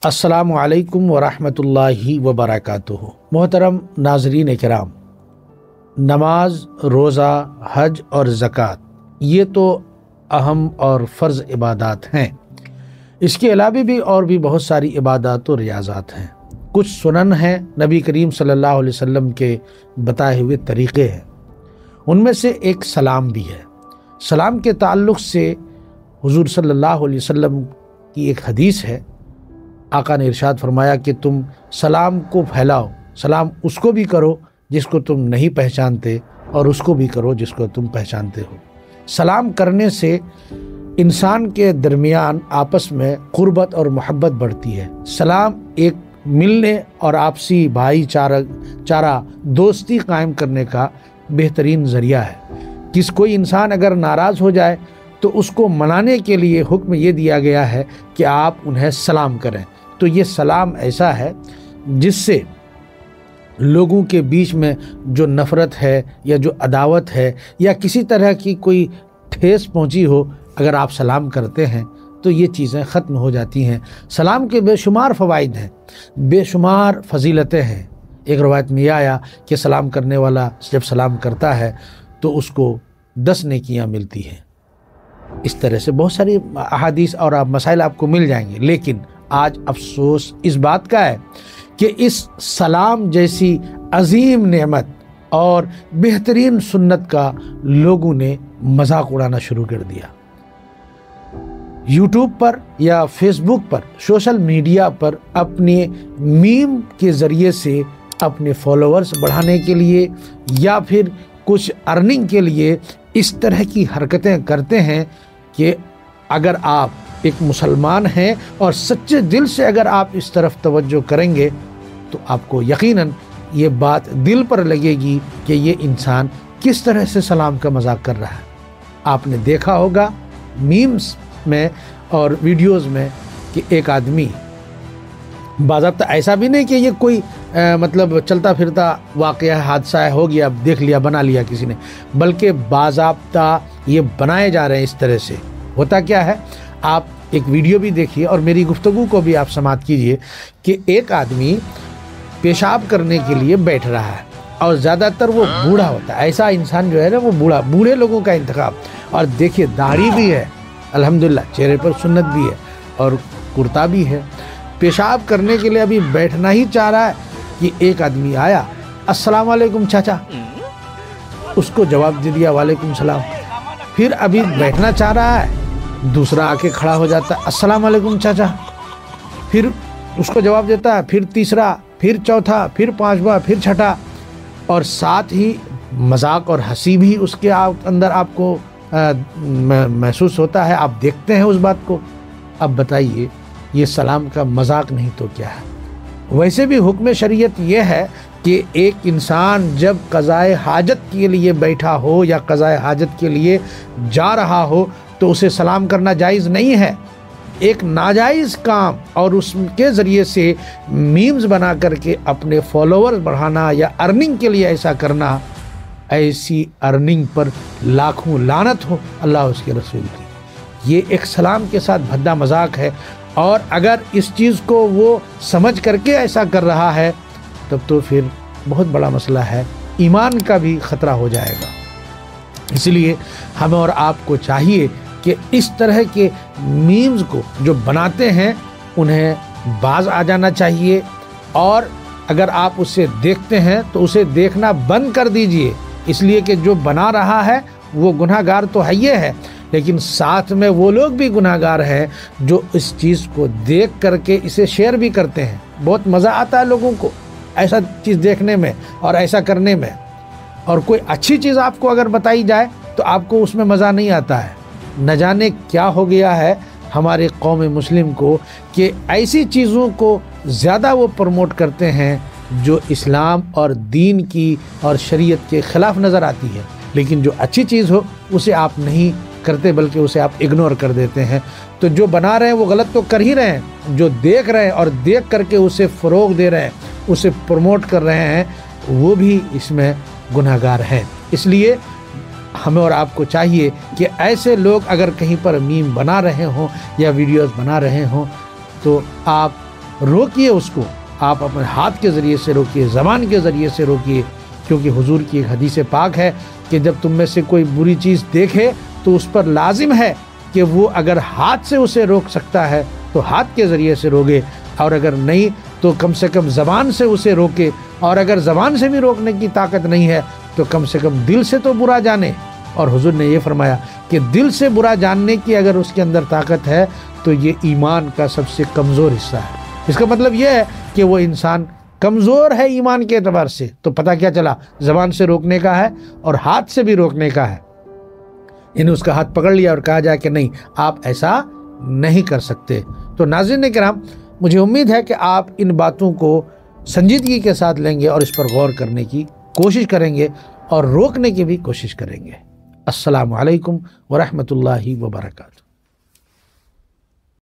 अस्सलामु अलैकुम वरहमतुल्लाहि वबरकातुहू। मोहतरम नाजरीन किराम, नमाज, रोज़ा, हज और ज़कात ये तो अहम और फ़र्ज़ इबादत हैं। इसके अलावा भी और भी बहुत सारी इबादत और रियाज़ात हैं। कुछ सुनन हैं, नबी करीम सल्लल्लाहु अलैहि वसल्लम के बताए हुए तरीक़े हैं। उनमें से एक सलाम भी है। सलाम के ताल्लुक़ से हुज़ूर सल्लल्लाहु अलैहि वसल्लम की एक हदीस है। आका ने इरशाद फरमाया कि तुम सलाम को फैलाओ, सलाम उसको भी करो जिसको तुम नहीं पहचानते और उसको भी करो जिसको तुम पहचानते हो। सलाम करने से इंसान के दरमियान आपस में क़ुर्बत और मोहब्बत बढ़ती है। सलाम एक मिलने और आपसी भाईचारा दोस्ती कायम करने का बेहतरीन ज़रिया है। कोई इंसान अगर नाराज़ हो जाए तो उसको मनाने के लिए हुक्म ये दिया गया है कि आप उन्हें सलाम करें। तो ये सलाम ऐसा है जिससे लोगों के बीच में जो नफ़रत है या जो अदावत है या किसी तरह की कोई ठेस पहुंची हो, अगर आप सलाम करते हैं तो ये चीज़ें ख़त्म हो जाती हैं। सलाम के बेशुमार फ़वाइद हैं, बेशुमार फजीलतें हैं। एक रवायत में यह आया कि सलाम करने वाला जब सलाम करता है तो उसको 10 नेकियां मिलती हैं। इस तरह से बहुत सारी अहादीस और मसाइल आपको मिल जाएंगे। लेकिन आज अफसोस इस बात का है कि इस सलाम जैसी अजीम नेमत और बेहतरीन सुन्नत का लोगों ने मजाक उड़ाना शुरू कर दिया। यूट्यूब पर या फेसबुक पर, सोशल मीडिया पर अपने मीम के ज़रिए से अपने फॉलोअर्स बढ़ाने के लिए या फिर कुछ अर्निंग के लिए इस तरह की हरकतें करते हैं कि अगर आप एक मुसलमान हैं और सच्चे दिल से अगर आप इस तरफ तवज्जो करेंगे तो आपको यकीनन ये बात दिल पर लगेगी कि ये इंसान किस तरह से सलाम का मजाक कर रहा है। आपने देखा होगा मीम्स में और वीडियोस में कि एक आदमी, बाज़ाब्ता ऐसा भी नहीं कि ये कोई मतलब चलता फिरता वाक़या हादसा है, हो गया, देख लिया, बना लिया किसी ने, बल्कि बाज़ाब्ता ये बनाए जा रहे हैं इस तरह से। होता क्या है, आप एक वीडियो भी देखिए और मेरी गुफ्तगू को भी आप समाअत कीजिए कि एक आदमी पेशाब करने के लिए बैठ रहा है और ज़्यादातर वो बूढ़ा होता है। ऐसा इंसान जो है ना वो बूढ़े लोगों का इंतखाब। और देखिए दाढ़ी भी है, अल्हम्दुलिल्लाह, चेहरे पर सुन्नत भी है और कुर्ता भी है। पेशाब करने के लिए अभी बैठना ही चाह रहा है कि एक आदमी आया, अस्सलाम वालेकुम चाचा, उसको जवाब दे दिया वालेकुम सलाम। फिर अभी बैठना चाह रहा है, दूसरा आके खड़ा हो जाता है, अस्सलाम वालेकुम चाचा, फिर उसको जवाब देता है, फिर तीसरा, फिर चौथा, फिर पांचवा, फिर छठा, और साथ ही मजाक और हंसी भी उसके अंदर आपको महसूस होता है। आप देखते हैं उस बात को। अब बताइए ये सलाम का मजाक नहीं तो क्या है। वैसे भी हुक्म शरीयत ये है कि एक इंसान जब क़ज़ाए हाजत के लिए बैठा हो या क़ज़ाए हाजत के लिए जा रहा हो तो उसे सलाम करना जायज़ नहीं है। एक नाजायज़ काम और उसके ज़रिए से मीम्स बना करके अपने फॉलोअर्स बढ़ाना या अर्निंग के लिए ऐसा करना, ऐसी अर्निंग पर लाखों लानत हो अल्लाह उसके रसूल की। ये एक सलाम के साथ भद्दा मजाक है। और अगर इस चीज़ को वो समझ करके ऐसा कर रहा है तब तो फिर बहुत बड़ा मसला है, ईमान का भी ख़तरा हो जाएगा। इसलिए हमें और आपको चाहिए कि इस तरह के मीम्स को जो बनाते हैं उन्हें बाज आ जाना चाहिए, और अगर आप उसे देखते हैं तो उसे देखना बंद कर दीजिए। इसलिए कि जो बना रहा है वो गुनहगार तो है ये है, लेकिन साथ में वो लोग भी गुनहगार हैं जो इस चीज़ को देख करके इसे शेयर भी करते हैं। बहुत मज़ा आता है लोगों को ऐसा चीज़ देखने में और ऐसा करने में। और कोई अच्छी चीज़ आपको अगर बताई जाए तो आपको उसमें मज़ा नहीं आता है। न जाने क्या हो गया है हमारे कौम मुस्लिम को कि ऐसी चीज़ों को ज़्यादा वो प्रमोट करते हैं जो इस्लाम और दीन की और शरीयत के ख़िलाफ़ नज़र आती है। लेकिन जो अच्छी चीज़ हो उसे आप नहीं करते बल्कि उसे आप इग्नोर कर देते हैं। तो जो बना रहे हैं वो गलत तो कर ही रहे हैं, जो देख रहे हैं और देख करके उसे फ़रोग़ दे रहे हैं, उसे प्रमोट कर रहे हैं, वो भी इसमें गुनहगार हैं। इसलिए ہمیں اور آپ کو چاہیے کہ ایسے لوگ اگر کہیں پر میم بنا رہے ہوں یا ویڈیوز بنا رہے ہوں تو آپ روکیے اس کو، آپ اپنے ہاتھ کے ذریعے سے روکیے، زبان کے ذریعے سے روکیے، کیونکہ حضور کی ایک حدیث پاک ہے کہ جب تم میں سے کوئی بری چیز دیکھے تو اس پر لازم ہے کہ وہ اگر ہاتھ سے اسے روک سکتا ہے تو ہاتھ کے ذریعے سے روکے، اور اگر نہیں تو کم سے کم زبان سے اسے روکے، اور اگر زبان سے بھی روکنے کی طاقت نہیں ہے تو کم سے کم دل سے تو برا جانے۔ اور حضور نے یہ فرمایا کہ دل سے برا جاننے کی اگر اس کے اندر طاقت ہے تو یہ ایمان کا سب سے کمزور حصہ ہے۔ اس کا مطلب یہ ہے کہ وہ انسان کمزور ہے ایمان کے اعتبار سے۔ تو پتہ کیا چلا، زبان سے روکنے کا ہے اور ہاتھ سے بھی روکنے کا ہے، یعنی اس کا ہاتھ پکڑ لیا اور کہا جائے کہ نہیں آپ ایسا نہیں کر سکتے۔ تو ناظرین کرام، مجھے امید ہے کہ آپ ان باتوں کو سنجیدگی کے ساتھ لیں گے اور اس پر غور کرنے کی کوشش کریں گے اور روکنے کی بھی کوشش کریں گے۔ السلام علیکم ورحمۃ اللہ وبرکاتہ۔